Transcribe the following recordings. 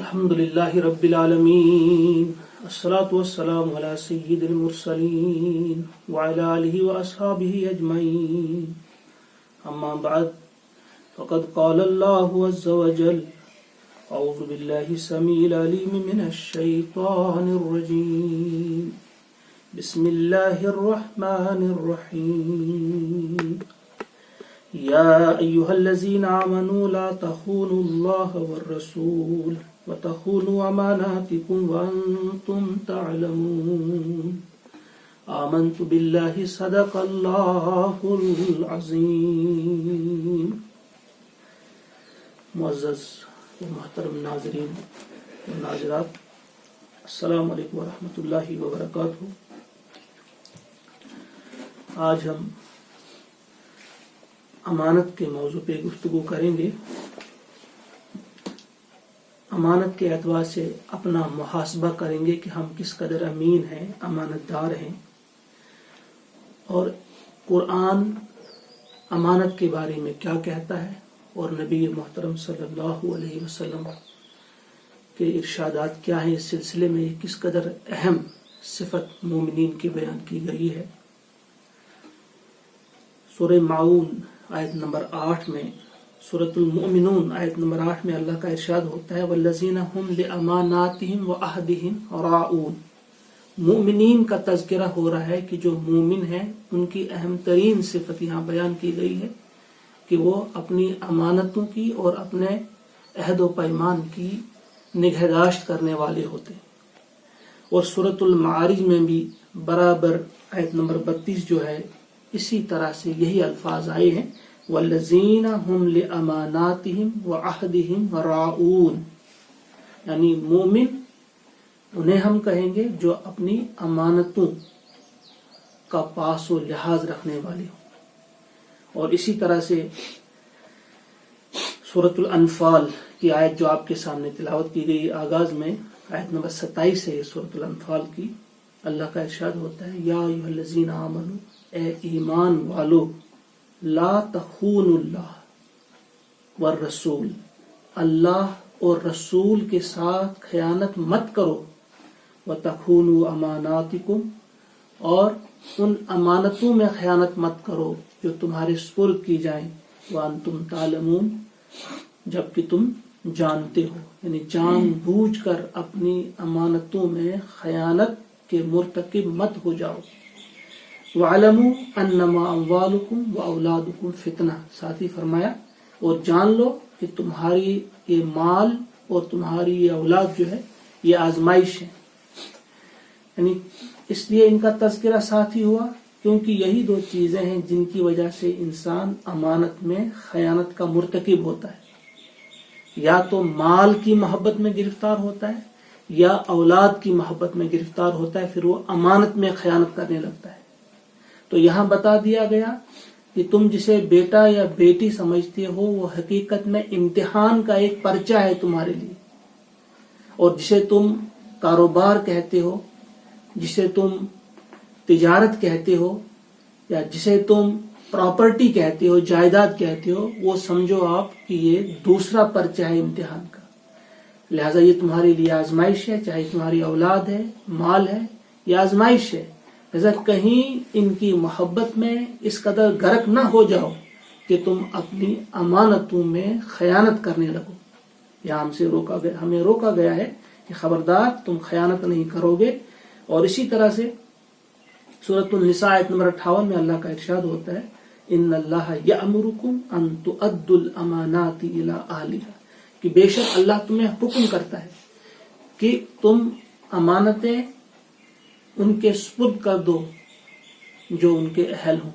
الحمد لله رب العالمين الصلاة والسلام على سيد المرسلين وعلى آله وأصحابه أجمعين أما بعد فقد قال الله عز وجل أعوذ بالله السميع العليم من الشيطان الرجيم بسم الله الرحمن الرحيم يا أيها الذين آمنوا لا تخونوا الله والرسول وتخونوا أماناتكم وأنتم تعلمون آمنت بالله صدق الله العظيم. معزز و محترم ناظرین و ناظرات، السلام علیکم ورحمۃ اللہ وبرکاتہ. آج ہم امانت کے موضوع پہ گفتگو کریں گے. امانت کے اعتبار سے اپنا محاسبہ کریں گے کہ ہم کس قدر امین ہیں، امانت دار ہیں، اور قرآن امانت کے بارے میں کیا کہتا ہے اور نبی محترم صلی اللہ علیہ وسلم کے ارشادات کیا ہیں. اس سلسلے میں کس قدر اہم صفت مومنین کی بیان کی گئی ہے. سورہ معون آیت نمبر 8 میں، سورۃ المؤمنون آیت نمبر 8 میں اللہ کا ارشاد ہوتا ہے والذین هم لاماناتهم وعہدهم راعون. مومنین کا تذکرہ ہو رہا ہے کہ جو مومن ہیں ان کی اہم ترین صفت یہاں بیان کی گئی ہے کہ وہ اپنی امانتوں کی اور اپنے عہد و پیمان کی نگہداشت کرنے والے ہوتے ہیں. اور سورۃ المعارج میں بھی برابر آیت نمبر 32 جو ہے اسی طرح سے یہی الفاظ آئے ہیں والذین هم لاماناتهم وعہدهم راعون. یعنی مومن انہیں ہم کہیں گے جو اپنی امانتوں کا پاس و لحاظ رکھنے والے ہوں. اور اسی طرح سے سورۃ الانفال کی آیت جو آپ کے سامنے تلاوت کی گئی آغاز میں، آیت نمبر 27 ہے سورۃ الانفال کی، اللہ کا ارشاد ہوتا ہے یا ایھا الذین آمنوا، اے ایمان والو، لا تخونوا اللہ والرسول، اللہ اور رسول کے ساتھ خیانت مت کرو، وتخونوا اماناتکم، اور ان امانتوں میں خیانت مت کرو جو تمہارے سپرد کی جائیں، وانتم تعلمون، جبکہ تم جانتے ہو. یعنی جان بوجھ کر اپنی امانتوں میں خیانت کے مرتکب مت ہو جاؤ. وَعَلَمُوا أَنَّمَا أَمْوَالُكُمْ وَأَوْلَادُكُمْ فِتْنَةٌ، ساتھ ہی فرمایا اور جان لو کہ تمہاری یہ مال اور تمہاری یہ اولاد جو ہے یہ آزمائش ہے. یعنی اس لیے ان کا تذکرہ ساتھ ہی ہوا کیونکہ یہی دو چیزیں ہیں جن کی وجہ سے انسان امانت میں خیانت کا مرتکب ہوتا ہے. یا تو مال کی محبت میں گرفتار ہوتا ہے یا اولاد کی محبت میں گرفتار ہوتا ہے، پھر وہ امانت میں خیانت کرنے لگتا ہے. تو یہاں بتا دیا گیا کہ تم جسے بیٹا یا بیٹی سمجھتے ہو وہ حقیقت میں امتحان کا ایک پرچہ ہے تمہارے لیے. اور جسے تم کاروبار کہتے ہو، جسے تم تجارت کہتے ہو، یا جسے تم پراپرٹی کہتے ہو، جائیداد کہتے ہو، وہ سمجھو آپ کہ یہ دوسرا پرچہ ہے امتحان کا. لہٰذا یہ تمہارے لیے آزمائش ہے، چاہے تمہاری اولاد ہے، مال ہے، یہ آزمائش ہے. لہٰذا کہیں ان کی محبت میں اس قدر غرق نہ ہو جاؤ کہ تم اپنی امانتوں میں خیانت کرنے لگو. یہاں ہمیں روکا گیا ہے کہ خبردار تم خیانت نہیں کرو گے. اور اسی طرح سے سورۃ النساء آیت نمبر 58 میں اللہ کا ارشاد ہوتا ہے ان اللہ یأمرکم ان تؤدوا الامانات الی اہلہا، کہ بے شک اللہ تمہیں حکم کرتا ہے کہ تم امانتیں ان کے سپرد کر دو جو ان کے اہل ہوں.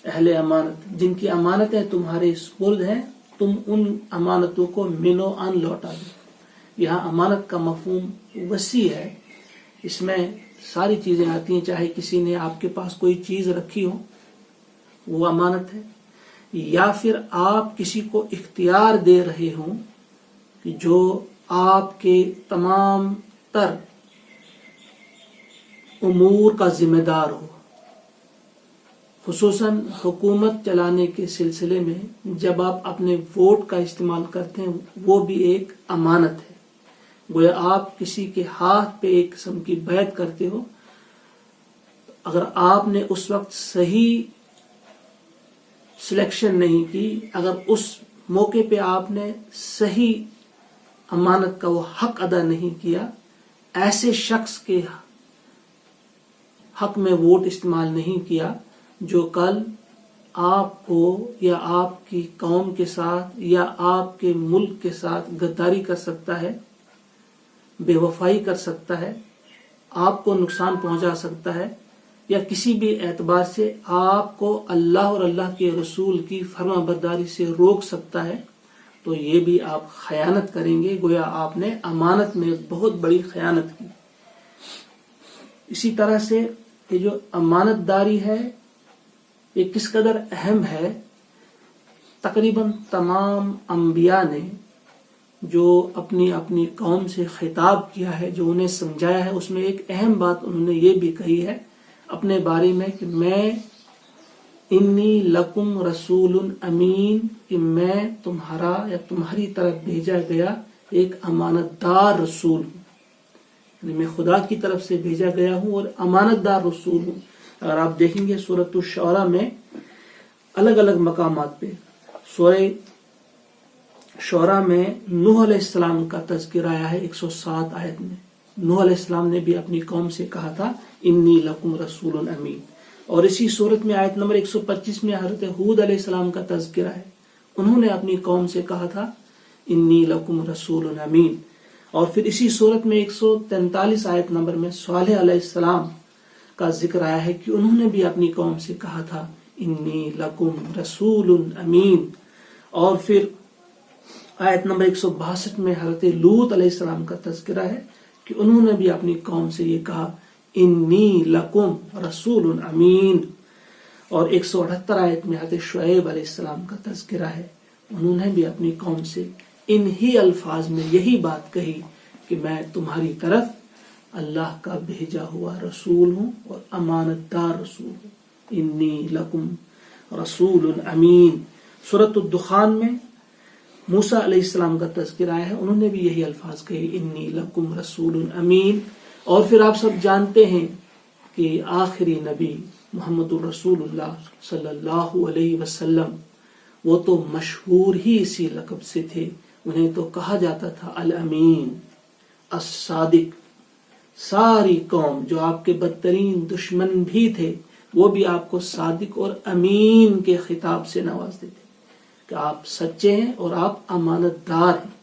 اہل امانت جن کی امانتیں تمہارے سپرد ہیں، تم ان امانتوں کو منو ان لوٹا دو. یہاں امانت کا مفہوم وسیع ہے، اس میں ساری چیزیں آتی ہیں. چاہے کسی نے آپ کے پاس کوئی چیز رکھی ہو وہ امانت ہے، یا پھر آپ کسی کو اختیار دے رہے ہوں کہ جو آپ کے تمام تر امور کا ذمہ دار ہو. خصوصاً حکومت چلانے کے سلسلے میں جب آپ اپنے ووٹ کا استعمال کرتے ہیں وہ بھی ایک امانت ہے. گویا آپ کسی کے ہاتھ پہ ایک قسم کی بیعت کرتے ہو. اگر آپ نے اس وقت صحیح سلیکشن نہیں کی، اگر اس موقع پہ آپ نے صحیح امانت کا وہ حق ادا نہیں کیا، ایسے شخص کے حق میں ووٹ استعمال نہیں کیا جو کل آپ کو یا آپ کی قوم کے ساتھ یا آپ کے ملک کے ساتھ غداری کر سکتا ہے، بے وفائی کر سکتا ہے، آپ کو نقصان پہنچا سکتا ہے، یا کسی بھی اعتبار سے آپ کو اللہ اور اللہ کے رسول کی فرما برداری سے روک سکتا ہے، تو یہ بھی آپ خیانت کریں گے. گویا آپ نے امانت میں بہت بڑی خیانت کی. اسی طرح سے یہ جو امانت داری ہے یہ کس قدر اہم ہے. تقریباً تمام انبیاء نے جو اپنی اپنی قوم سے خطاب کیا ہے، جو انہیں سمجھایا ہے، اس میں ایک اہم بات انہوں نے یہ بھی کہی ہے اپنے بارے میں کہ میں انی لکم رسول امین، کہ میں تمہارا یا تمہاری طرف بھیجا گیا ایک امانت دار رسول ہوں. یعنی میں خدا کی طرف سے بھیجا گیا ہوں اور امانت دار رسول ہوں. اگر آپ دیکھیں گے سورۃ الشعراء میں الگ الگ مقامات پہ، سورہ شعراء میں نوح علیہ السلام کا تذکرہ آیا ہے 107 آیت میں. نوح علیہ السلام نے بھی اپنی قوم سے کہا تھا انی لکم رسول امین. اور اسی صورت میں آیت نمبر 125 میں حضرت ہود علیہ السلام کا تذکرہ ہے. انہوں نے اپنی قوم سے کہا تھا انی لکم رسول امین. اور پھر اسی صورت میں 143 آیت نمبر میں صالح علیہ السلام کا ذکر آیا ہے کہ انہوں نے بھی اپنی قوم سے کہا تھا انی لکم رسول امین. اور پھر آیت نمبر 162 میں حضرت لوط علیہ السلام کا تذکرہ ہے کہ انہوں نے بھی اپنی قوم سے یہ کہا انی لکم رسول امین. اور 178 آیت میں حضرت شعیب علیہ السلام کا تذکرہ ہے، انہوں نے بھی اپنی قوم سے انہی الفاظ میں یہی بات کہی کہ میں تمہاری طرف اللہ کا بھیجا ہوا رسول ہوں اور امانت دار رسول ہوں. انی لکم رسول امین. سورۃ الدخان میں موسیٰ علیہ السلام کا تذکرہ ہے، انہوں نے بھی یہی الفاظ کہے انی لکم رسول امین. اور پھر آپ سب جانتے ہیں کہ آخری نبی محمد الرسول اللہ صلی اللہ علیہ وسلم وہ تو مشہور ہی اسی لقب سے تھے. انہیں تو کہا جاتا تھا الامین، الصادق. ساری قوم جو آپ کے بدترین دشمن بھی تھے وہ بھی آپ کو صادق اور امین کے خطاب سے نوازتے تھے کہ آپ سچے ہیں اور آپ امانت دار ہیں.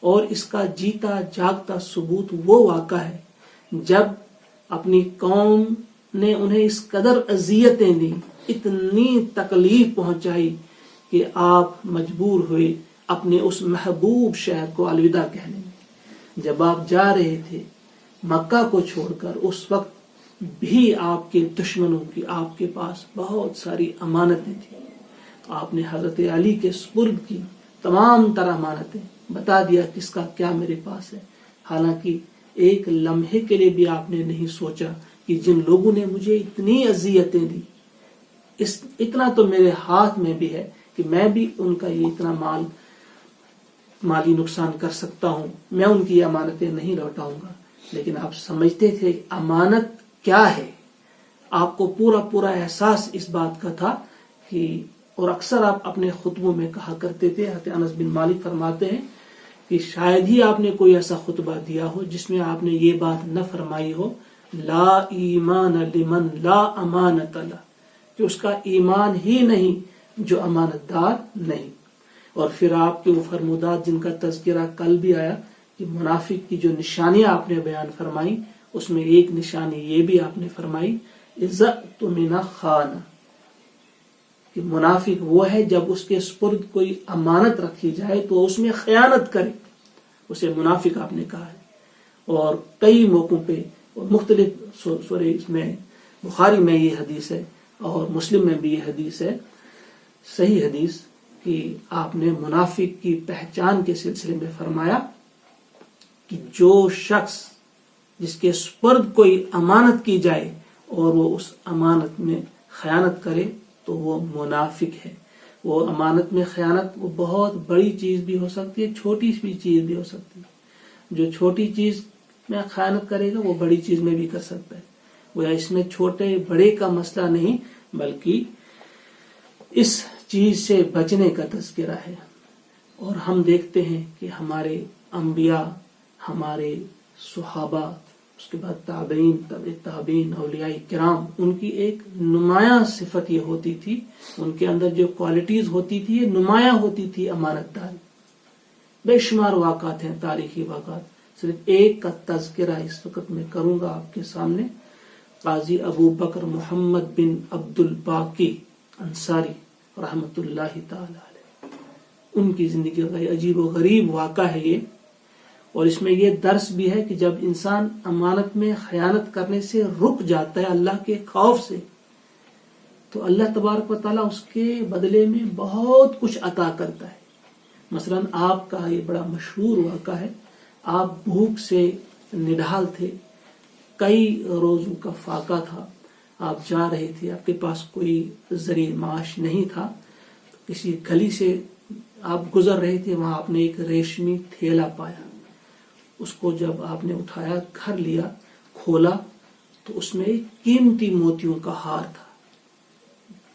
اور اس کا جیتا جاگتا ثبوت وہ واقعہ ہے جب اپنی قوم نے انہیں اس قدر اذیتیں دی، اتنی تکلیف پہنچائی کہ آپ مجبور ہوئے اپنے اس محبوب شہر کو الوداع کہنے میں. جب آپ جا رہے تھے مکہ کو چھوڑ کر، اس وقت بھی آپ کے دشمنوں کی آپ کے پاس بہت ساری امانتیں تھیں. آپ نے حضرت علی کے سپرد کی تمام تر امانتیں، بتا دیا کس کا کیا میرے پاس ہے. حالانکہ ایک لمحے کے لیے بھی آپ نے نہیں سوچا کہ جن لوگوں نے مجھے اتنی اذیتیں دی، اتنا تو میرے ہاتھ میں بھی ہے کہ میں بھی ان کا یہ اتنا مالی نقصان کر سکتا ہوں، میں ان کی امانتیں نہیں لوٹاؤں گا. لیکن آپ سمجھتے تھے امانت کیا ہے، آپ کو پورا احساس اس بات کا تھا کہ، اور اکثر آپ اپنے خطبوں میں کہا کرتے تھے، حضرت انس بن مالک فرماتے ہیں کہ شاید ہی آپ نے کوئی ایسا خطبہ دیا ہو جس میں آپ نے یہ بات نہ فرمائی ہو لا ایمان لمن لا امانت له، کہ اس کا ایمان ہی نہیں جو امانت دار نہیں. اور پھر آپ کے وہ فرمودات جن کا تذکرہ کل بھی آیا کہ منافق کی جو نشانیاں آپ نے بیان فرمائی، اس میں ایک نشانی یہ بھی آپ نے فرمائی اذا اؤتمن خان، کہ منافق وہ ہے جب اس کے سپرد کوئی امانت رکھی جائے تو اس میں خیانت کرے، اسے منافق آپ نے کہا ہے. اور کئی موقعوں پہ مختلف سورے میں، بخاری میں یہ حدیث ہے اور مسلم میں بھی یہ حدیث ہے، صحیح حدیث، کہ آپ نے منافق کی پہچان کے سلسلے میں فرمایا کہ جو شخص جس کے سپرد کوئی امانت کی جائے اور وہ اس امانت میں خیانت کرے تو وہ منافق ہے. وہ امانت میں خیانت وہ بہت بڑی چیز بھی ہو سکتی ہے، چھوٹی بھی چیز بھی ہو سکتی ہے. جو چھوٹی چیز میں خیانت کرے گا وہ بڑی چیز میں بھی کر سکتا ہے. وہ اس میں چھوٹے بڑے کا مسئلہ نہیں بلکہ اس چیز سے بچنے کا تذکرہ ہے. اور ہم دیکھتے ہیں کہ ہمارے انبیاء، ہمارے صحابہ، اس کے بعد تابعین، تابع تابعین، اولیاء کرام، ان کی ایک نمایاں صفت یہ ہوتی تھی، ان کے اندر جو کوالٹیز ہوتی تھی یہ نمایاں ہوتی تھی امانت داری. بے شمار واقعات ہیں، تاریخی واقعات. صرف ایک کا تذکرہ اس وقت میں کروں گا آپ کے سامنے. قاضی ابو بکر محمد بن عبد الباقی انصاری رحمت اللہ تعالی علیہ، ان کی زندگی کا عجیب و غریب واقعہ ہے یہ. اور اس میں یہ درس بھی ہے کہ جب انسان امانت میں خیانت کرنے سے رک جاتا ہے اللہ کے خوف سے، تو اللہ تبارک و تعالیٰ اس کے بدلے میں بہت کچھ عطا کرتا ہے. مثلا آپ کا یہ بڑا مشہور واقعہ ہے، آپ بھوک سے نڈھال تھے، کئی روزوں کا فاقہ تھا، آپ جا رہے تھے، آپ کے پاس کوئی ذریعہ معاش نہیں تھا، کسی گلی سے آپ گزر رہے تھے، وہاں آپ نے ایک ریشمی تھیلا پایا. اس کو جب آپ نے اٹھایا، گھر لیا، کھولا تو اس میں ایک قیمتی موتیوں کا ہار تھا،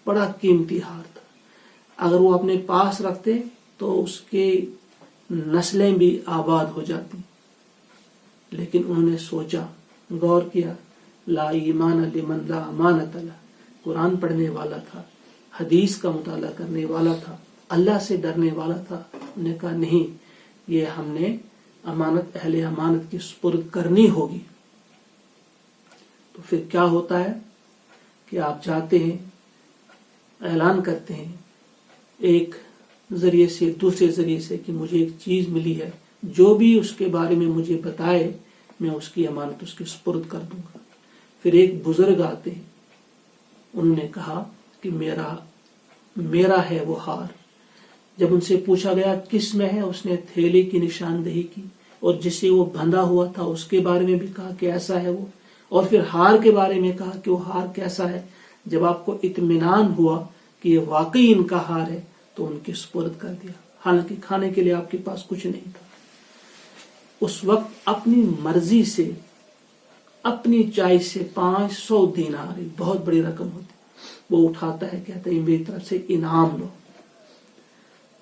بڑا قیمتی ہار تھا. اگر وہ اپنے پاس رکھتے تو اس کے نسلیں بھی آباد ہو جاتی. لیکن انہوں نے سوچا، غور کیا، لا ایمان لمن لا امانت له. قرآن پڑھنے والا تھا، حدیث کا مطالعہ کرنے والا تھا، اللہ سے ڈرنے والا تھا. انہوں نے کہا نہیں، یہ ہم نے امانت اہل امانت کی سپرد کرنی ہوگی. تو پھر کیا ہوتا ہے کہ آپ جاتے ہیں، اعلان کرتے ہیں ایک ذریعے سے دوسرے ذریعے سے کہ مجھے ایک چیز ملی ہے، جو بھی اس کے بارے میں مجھے بتائے میں اس کی امانت اس کی سپرد کر دوں گا. پھر ایک بزرگ آتے ہیں، انہوں نے کہا کہ میرا ہے وہ ہار. جب ان سے پوچھا گیا کس میں ہے، اس نے تھیلے کی نشاندہی کی، اور جس سے وہ بندھا ہوا تھا اس کے بارے میں بھی کہا کہ ایسا ہے وہ، اور پھر ہار کے بارے میں کہا کہ وہ ہار کیسا ہے. جب آپ کو اطمینان ہوا کہ یہ واقعی ان کا ہار ہے تو ان کی سپرد کر دیا، حالانکہ کھانے کے لیے آپ کے پاس کچھ نہیں تھا. اس وقت اپنی مرضی سے اپنی چائس سے 500 دینار، بہت بڑی رقم ہوتی، وہ اٹھاتا ہے، کہتا ہے میری طرف سے انعام لو.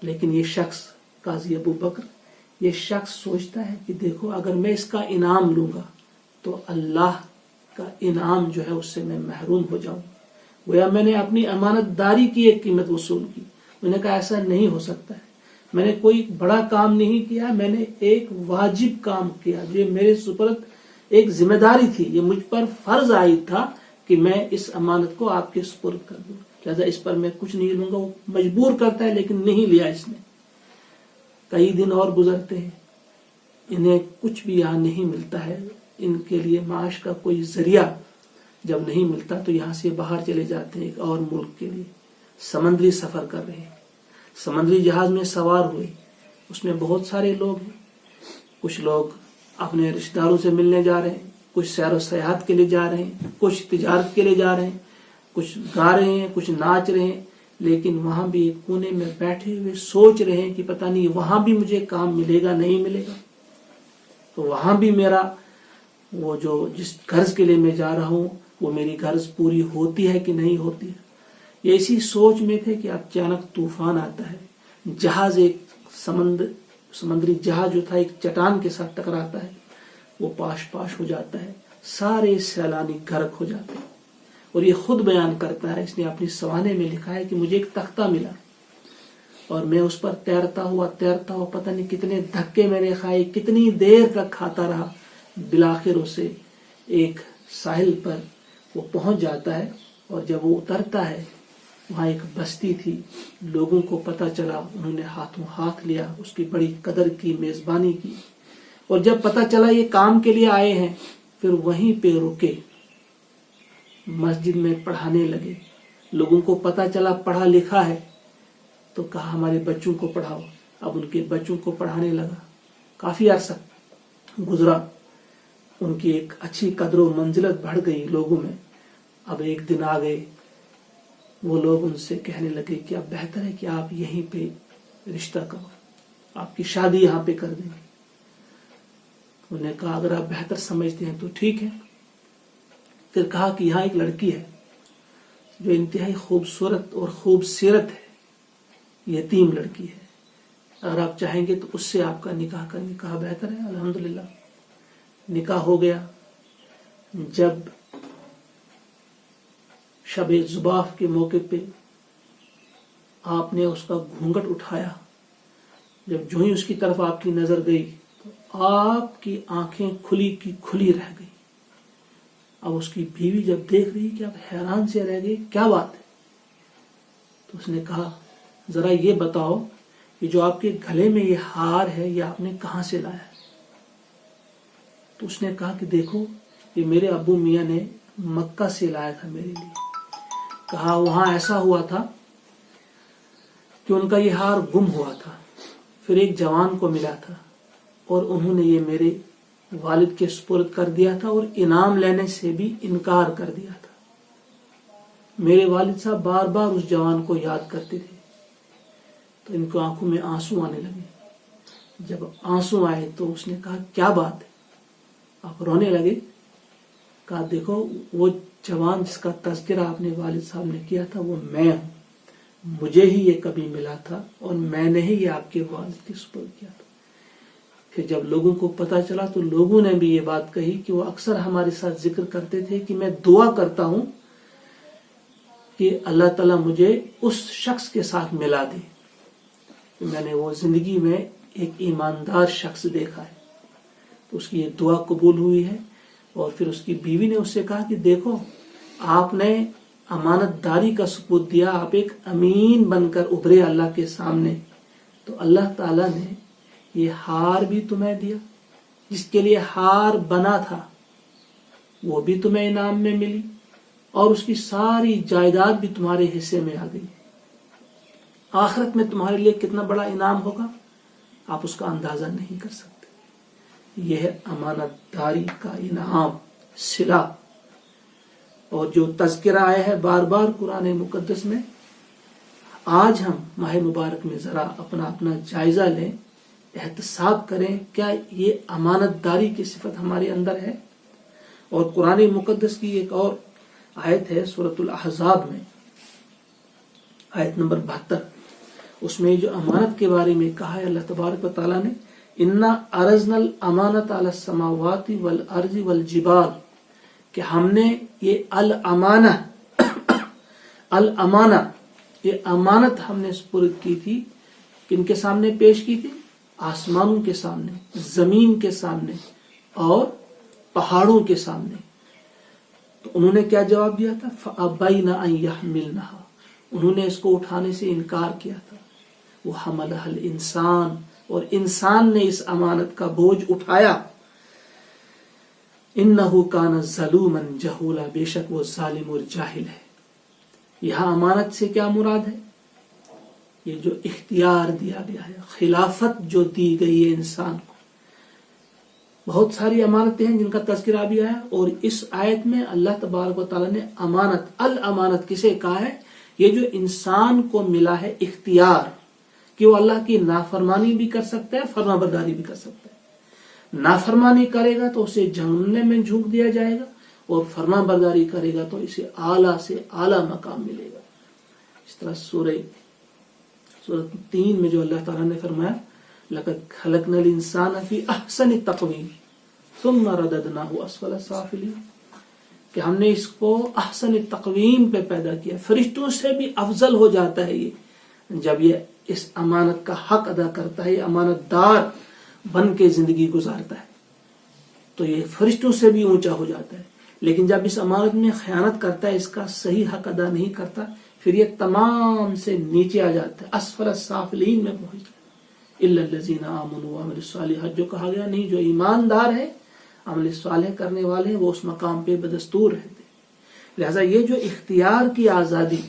لیکن یہ شخص قاضی ابو بکر، یہ شخص سوچتا ہے کہ دیکھو اگر میں اس کا انعام لوں گا تو اللہ کا انعام جو ہے اس سے میں محروم ہو جاؤں. گویا میں نے اپنی امانت داری کی ایک قیمت وصول کی. میں نے کہا ایسا نہیں ہو سکتا ہے، میں نے کوئی بڑا کام نہیں کیا، میں نے ایک واجب کام کیا، جو میرے سپرد ایک ذمہ داری تھی، یہ مجھ پر فرض عائد تھا کہ میں اس امانت کو آپ کے سپرد کر دوں، لہذا اس پر میں کچھ نہیں لوں گا. وہ مجبور کرتا ہے لیکن نہیں لیا اس نے. کئی دن اور گزرتے ہیں، انہیں کچھ بھی یہاں نہیں ملتا ہے، ان کے لیے معاش کا کوئی ذریعہ جب نہیں ملتا تو یہاں سے باہر چلے جاتے ہیں ایک اور ملک کے لیے. سمندری سفر کر رہے ہیں، سمندری جہاز میں سوار ہوئے، اس میں بہت سارے لوگ ہیں. کچھ لوگ اپنے رشتہ داروں سے ملنے جا رہے ہیں، کچھ سیر و سیاحت کے لیے جا رہے ہیں، کچھ تجارت کے لیے جا رہے ہیں، کچھ گا رہے ہیں، کچھ ناچ رہے ہیں. لیکن وہاں بھی ایک کونے میں بیٹھے ہوئے سوچ رہے ہیں کہ پتہ نہیں وہاں بھی مجھے کام ملے گا نہیں ملے گا، تو وہاں بھی میرا وہ جو جس غرض کے لیے میں جا رہا ہوں وہ میری غرض پوری ہوتی ہے کہ نہیں ہوتی ہے. یہ اسی سوچ میں تھے کہ اچانک طوفان آتا ہے، جہاز ایک سمندری جہاز جو تھا ایک چٹان کے ساتھ ٹکراتا ہے، وہ پاش پاش ہو جاتا ہے، سارے سیلانی غرق ہو جاتے ہیں. اور یہ خود بیان کرتا ہے، اس نے اپنی سوانے میں لکھا ہے کہ مجھے ایک تختہ ملا اور میں اس پر تیرتا ہوا پتہ نہیں کتنے دھکے میں نے کھائے، کتنی دیر تک کھاتا رہا. بالآخر اسے ایک ساحل پر وہ پہنچ جاتا ہے، اور جب وہ اترتا ہے وہاں ایک بستی تھی. لوگوں کو پتہ چلا، انہوں نے ہاتھوں ہاتھ لیا، اس کی بڑی قدر کی، میزبانی کی. اور جب پتہ چلا یہ کام کے لیے آئے ہیں، پھر وہیں پہ رکے، مسجد میں پڑھانے لگے. لوگوں کو پتہ چلا پڑھا لکھا ہے تو کہا ہمارے بچوں کو پڑھاؤ. اب ان کے بچوں کو پڑھانے لگا. کافی عرصہ گزرا، ان کی ایک اچھی قدر و منزلت بڑھ گئی لوگوں میں. اب ایک دن آ گئے، وہ لوگ ان سے کہنے لگے کہ اب بہتر ہے کہ آپ یہیں پہ رشتہ کرو، آپ کی شادی یہاں پہ کر دیں گے. انہوں نے کہا اگر آپ بہتر سمجھتے ہیں تو ٹھیک ہے. پھر کہا کہ یہاں ایک لڑکی ہے جو انتہائی خوبصورت اور خوب سیرت ہے, یتیم لڑکی ہے, اگر آپ چاہیں گے تو اس سے آپ کا نکاح کریں. کہا بہتر ہے. الحمدللہ نکاح ہو گیا. جب شب زباف کے موقع پہ آپ نے اس کا گھونگھٹ اٹھایا, جب جو ہی اس کی طرف آپ کی نظر گئی تو آپ کی آنکھیں کھلی کی کھلی رہ گئی. اب اس کی بیوی جب دیکھ رہی کہ اب حیران سے رہ گئی, کیا بات ہے؟ تو اس نے کہا ذرا یہ بتاؤ کہ جو آپ کے گلے میں یہ ہار ہے یہ آپ نے کہاں سے لایا؟ تو اس نے کہا کہ دیکھو یہ میرے ابو میاں نے مکہ سے لایا تھا میرے لیے. کہا وہاں ایسا ہوا تھا کہ ان کا یہ ہار گم ہوا تھا, پھر ایک جوان کو ملا تھا اور انہوں نے یہ میرے والد کے سپرد کر دیا تھا اور انعام لینے سے بھی انکار کر دیا تھا. میرے والد صاحب بار بار اس جوان کو یاد کرتے تھے تو ان کو آنکھوں میں آنسو آنے لگے. جب آنسو آئے تو اس نے کہا کیا بات ہے؟ آپ رونے لگے. کہا دیکھو وہ جوان جس کا تذکرہ آپ نے والد صاحب نے کیا تھا وہ میں ہوں, مجھے ہی یہ کبھی ملا تھا اور میں نے ہی یہ آپ کے والد کے سپرد کیا تھا. پھر جب لوگوں کو پتا چلا تو لوگوں نے بھی یہ بات کہی کہ وہ اکثر ہمارے ساتھ ذکر کرتے تھے کہ میں دعا کرتا ہوں کہ اللہ تعالیٰ مجھے اس شخص کے ساتھ ملا دے. میں نے وہ زندگی میں ایک ایماندار شخص دیکھا ہے. تو اس کی یہ دعا قبول ہوئی ہے. اور پھر اس کی بیوی نے اس سے کہا کہ دیکھو آپ نے امانت داری کا ثبوت دیا, آپ ایک امین بن کر ابھرے اللہ کے سامنے, تو اللہ تعالیٰ نے یہ ہار بھی تمہیں دیا, جس کے لیے ہار بنا تھا وہ بھی تمہیں انعام میں ملی, اور اس کی ساری جائیداد بھی تمہارے حصے میں آ گئی. آخرت میں تمہارے لیے کتنا بڑا انعام ہوگا آپ اس کا اندازہ نہیں کر سکتے. یہ ہے امانت داری کا انعام, صلہ. اور جو تذکرہ آیا ہے بار بار قرآن مقدس میں, آج ہم ماہ مبارک میں ذرا اپنا جائزہ لیں, احتساب کریں کیا یہ امانت داری کی صفت ہمارے اندر ہے. اور قرآن مقدس کی ایک اور آیت ہے سورۃ الاحزاب میں, آیت نمبر 72, اس میں جو امانت کے بارے میں کہا ہے اللہ تبارک و تعالیٰ نے, انا ارزنا الامانت علی السماوات والارض والجبال, کہ ہم نے یہ الامانہ یہ امانت ہم نے سپرد کی تھی. کن کے سامنے پیش کی تھی؟ آسمانوں کے سامنے, زمین کے سامنے اور پہاڑوں کے سامنے. تو انہوں نے کیا جواب دیا تھا؟ فَأَبَيْنَ أَن يَحْمِلْنَهَا, انہوں نے اس کو اٹھانے سے انکار کیا تھا. وَحَمَلَهَا الْإِنسَانُ, اور انسان نے اس امانت کا بوجھ اٹھایا. إِنَّهُ كَانَ ظَلُومًا جَهُولًا, بے شک وہ ظالم اور جاہل ہے. یہاں امانت سے کیا مراد ہے؟ یہ جو اختیار دیا گیا ہے, خلافت جو دی گئی ہے انسان کو. بہت ساری امانتیں ہیں جن کا تذکرہ بھی آیا, اور اس آیت میں اللہ تبارک و تعالیٰ نے امانت, الامانت کسے کہا ہے؟ یہ جو انسان کو ملا ہے اختیار کہ وہ اللہ کی نافرمانی بھی کر سکتا ہے, فرما برداری بھی کر سکتا ہے. نافرمانی کرے گا تو اسے جہنم میں جھونک دیا جائے گا, اور فرما برداری کرے گا تو اسے اعلیٰ سے اعلیٰ مقام ملے گا. اس طرح سورۃ 3 میں جو اللہ تعالیٰ نے فرمایا لَقَدْ خَلَقْنَا الْإِنسَانَ فِي أَحْسَنِ تَقْوِيمٍ ثُمَّ رَدَدْنَاهُ أَسْفَلَ سَافِلِينَ, کہ ہم نے اس کو احسن تقویم پہ پیدا کیا, فرشتوں سے بھی افضل ہو جاتا ہے یہ جب یہ اس امانت کا حق ادا کرتا ہے, امانت دار بن کے زندگی گزارتا ہے تو یہ فرشتوں سے بھی اونچا ہو جاتا ہے. لیکن جب اس امانت میں خیانت کرتا ہے, اس کا صحیح حق ادا نہیں کرتا, پھر یہ تمام سے نیچے آ جاتا ہے, اسفل السافلین میں پہنچ جاتا ہے. الا الذین آمنوا وعملوا الصالحات, جو کہا گیا نہیں, جو ایماندار ہے, عمل صالح کرنے والے ہیں, وہ اس مقام پہ بدستور رہتے. لہذا یہ جو اختیار کی آزادی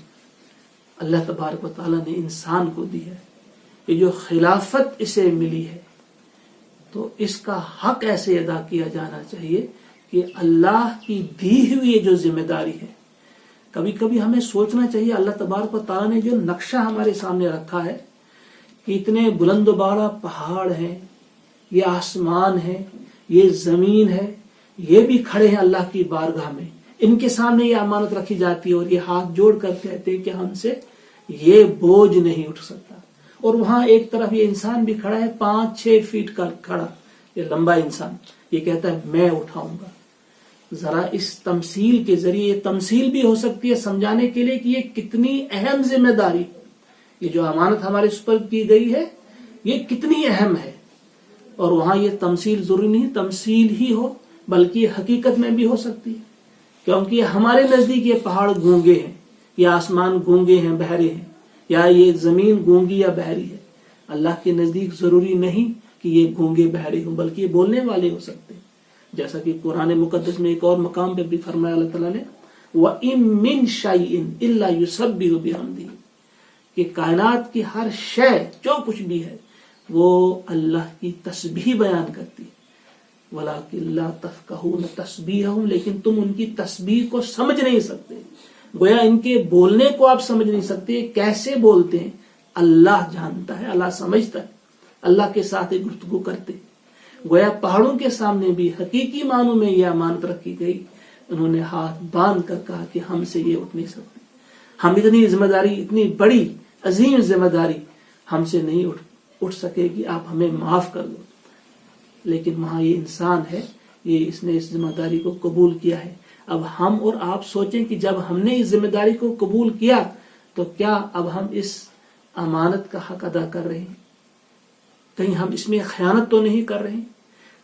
اللہ تبارک و تعالیٰ نے انسان کو دی ہے, یہ جو خلافت اسے ملی ہے, تو اس کا حق ایسے ادا کیا جانا چاہیے کہ اللہ کی دی ہوئی یہ جو ذمہ داری ہے. کبھی کبھی ہمیں سوچنا چاہیے اللہ تبارک و تعالیٰ نے جو نقشہ ہمارے سامنے رکھا ہے کہ اتنے بلند و بالا پہاڑ ہیں, یہ آسمان ہے, یہ زمین ہے، یہ بھی کھڑے ہیں اللہ کی بارگاہ میں، ان کے سامنے یہ امانت رکھی جاتی ہے اور یہ ہاتھ جوڑ کر کہتے ہیں کہ ہم سے یہ بوجھ نہیں اٹھ سکتا. اور وہاں ایک طرف یہ انسان بھی کھڑا ہے 5-6 فیٹ کا کھڑا، یہ لمبا انسان، یہ کہتا ہے میں اٹھاؤں گا. ذرا اس تمثیل کے ذریعے، یہ تمثیل بھی ہو سکتی ہے سمجھانے کے لیے کہ یہ کتنی اہم ذمہ داری، یہ جو امانت ہمارے سپرد کی گئی ہے یہ کتنی اہم ہے. اور وہاں یہ تمثیل ضروری نہیں تمثیل ہی ہو، بلکہ یہ حقیقت میں بھی ہو سکتی ہے، کیونکہ ہمارے نزدیک یہ پہاڑ گونگے ہیں، یا آسمان گونگے ہیں بہرے ہیں، یا یہ زمین گونگی یا بہری ہے. اللہ کے نزدیک ضروری نہیں کہ یہ گونگے بہرے ہوں، بلکہ یہ بولنے والے ہو سکتے ہیں. جیسا کہ قرآن مقدس میں ایک اور مقام پہ بھی فرمایا اللہ تعالیٰ نے وَإِن مِّن شَيْءٍ إِلَّا يُسَبِّحُ بِحَمْدِهِ، کہ کائنات کی ہر شے جو کچھ بھی ہے وہ اللہ کی تسبیح بیان کرتی ہے. وَلَٰكِن لَّا تَفْقَهُونَ تَسْبِيحَهُمْ، لیکن تم ان کی تسبیح کو سمجھ نہیں سکتے. گویا ان کے بولنے کو آپ سمجھ نہیں سکتے، کیسے بولتے ہیں اللہ جانتا ہے، اللہ سمجھتا ہے. اللہ کے ساتھ گفتگو کرتے. گویا پہاڑوں کے سامنے بھی حقیقی معنوں میں یہ امانت رکھی گئی. انہوں نے ہاتھ باندھ کر کہا کہ ہم سے یہ اٹھ نہیں سکتے، ہم اتنی ذمہ داری، اتنی بڑی عظیم ذمہ داری ہم سے نہیں اٹھ سکے گی، آپ ہمیں معاف کر دو. لیکن وہاں یہ انسان ہے، یہ اس نے اس ذمہ داری کو قبول کیا ہے. اب ہم اور آپ سوچیں کہ جب ہم نے اس ذمہ داری کو قبول کیا تو کیا اب ہم اس امانت کا حق ادا کر رہے ہیں؟ کہیں ہم اس میں خیانت تو نہیں کر رہے ہیں؟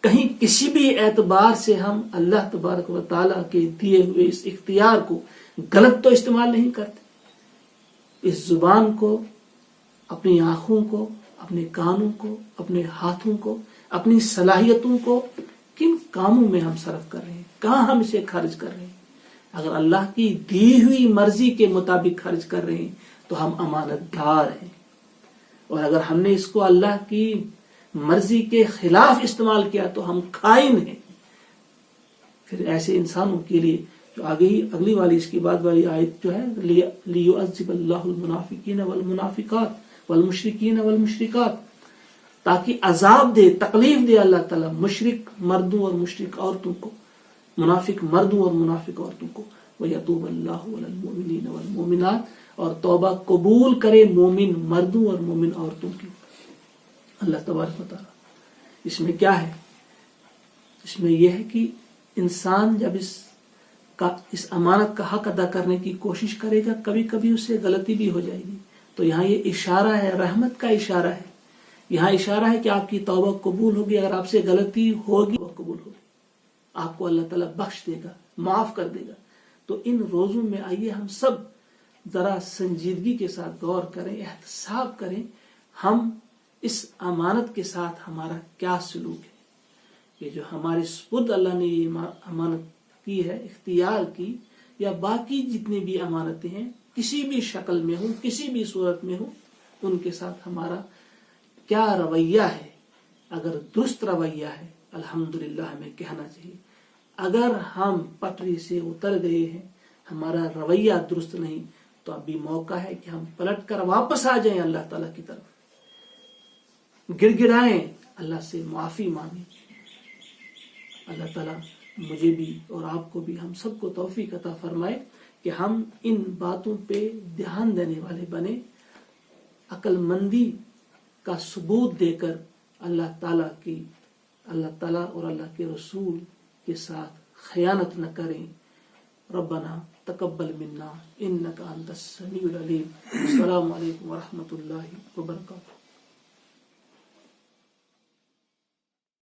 کہیں کسی بھی اعتبار سے ہم اللہ تبارک و تعالیٰ کے دیے ہوئے اس اختیار کو غلط تو استعمال نہیں کرتے؟ اس زبان کو، اپنی آنکھوں کو، اپنے کانوں کو، اپنے ہاتھوں کو، اپنی صلاحیتوں کو کن کاموں میں ہم صرف کر رہے ہیں؟ کہاں ہم اسے خرچ کر رہے ہیں؟ اگر اللہ کی دی ہوئی مرضی کے مطابق خرچ کر رہے ہیں تو ہم امانت دار ہیں، اور اگر ہم نے اس کو اللہ کی مرضی کے خلاف استعمال کیا تو ہم خائن ہیں. پھر ایسے انسانوں کے لیے جو آگے ہی اگلی والی اس کی بعد والی آیت جو ہے لِيُعَذِّبَ اللَّهُ الْمُنَافِقِينَ وَالْمُنَافِقَاتِ وَالْمُشْرِكِينَ وَالْمُشْرِكَاتِ، تاکہ عذاب دے، تکلیف دے اللہ تعالیٰ مشرک مردوں اور مشرک عورتوں کو، منافق مردوں اور منافق عورتوں کو. وَيَتُوبَ اللَّهُ عَلَى الْمُؤْمِنِينَ وَالْمُؤْمِنَاتِ، اور توبہ قبول کرے مومن مردوں اور مومن عورتوں کی. اللہ تبارک و تعالیٰ اس میں کیا ہے؟ اس میں یہ ہے کہ انسان جب اس امانت کا حق ادا کرنے کی کوشش کرے گا، کبھی کبھی اس سے غلطی بھی ہو جائے گی. تو یہاں یہ اشارہ ہے، رحمت کا اشارہ ہے. یہاں اشارہ ہے کہ آپ کی توبہ قبول ہوگی. اگر آپ سے غلطی ہوگی وہ قبول ہوگی، آپ کو اللہ تعالیٰ بخش دے گا، معاف کر دے گا. تو ان روزوں میں آئیے ہم سب ذرا سنجیدگی کے ساتھ غور کریں، احتساب کریں، ہم اس امانت کے ساتھ ہمارا کیا سلوک ہے. یہ جو ہمارے سپرد اللہ نے یہ امانت کی ہے، اختیار کی، یا باقی جتنی بھی امانتیں ہیں کسی بھی شکل میں ہوں، کسی بھی صورت میں ہوں، ان کے ساتھ ہمارا کیا رویہ ہے. اگر درست رویہ ہے الحمدللہ ہمیں کہنا چاہیے. اگر ہم پٹری سے اتر گئے ہیں، ہمارا رویہ درست نہیں، تو اب بھی موقع ہے کہ ہم پلٹ کر واپس آ جائیں اللہ تعالیٰ کی طرف، گڑ گڑائیں، اللہ سے معافی مانگیں. اللہ تعالیٰ مجھے بھی اور آپ کو بھی، ہم سب کو توفیق عطا فرمائے کہ ہم ان باتوں پہ دھیان دینے والے بنے، عقل مندی کا ثبوت دے کر اللہ تعالیٰ اور اللہ کے رسول کے ساتھ خیانت نہ کریں. ربنا تقبل منا انک انت السمیع العلیم. السلام علیکم ورحمۃ اللہ وبرکاتہ.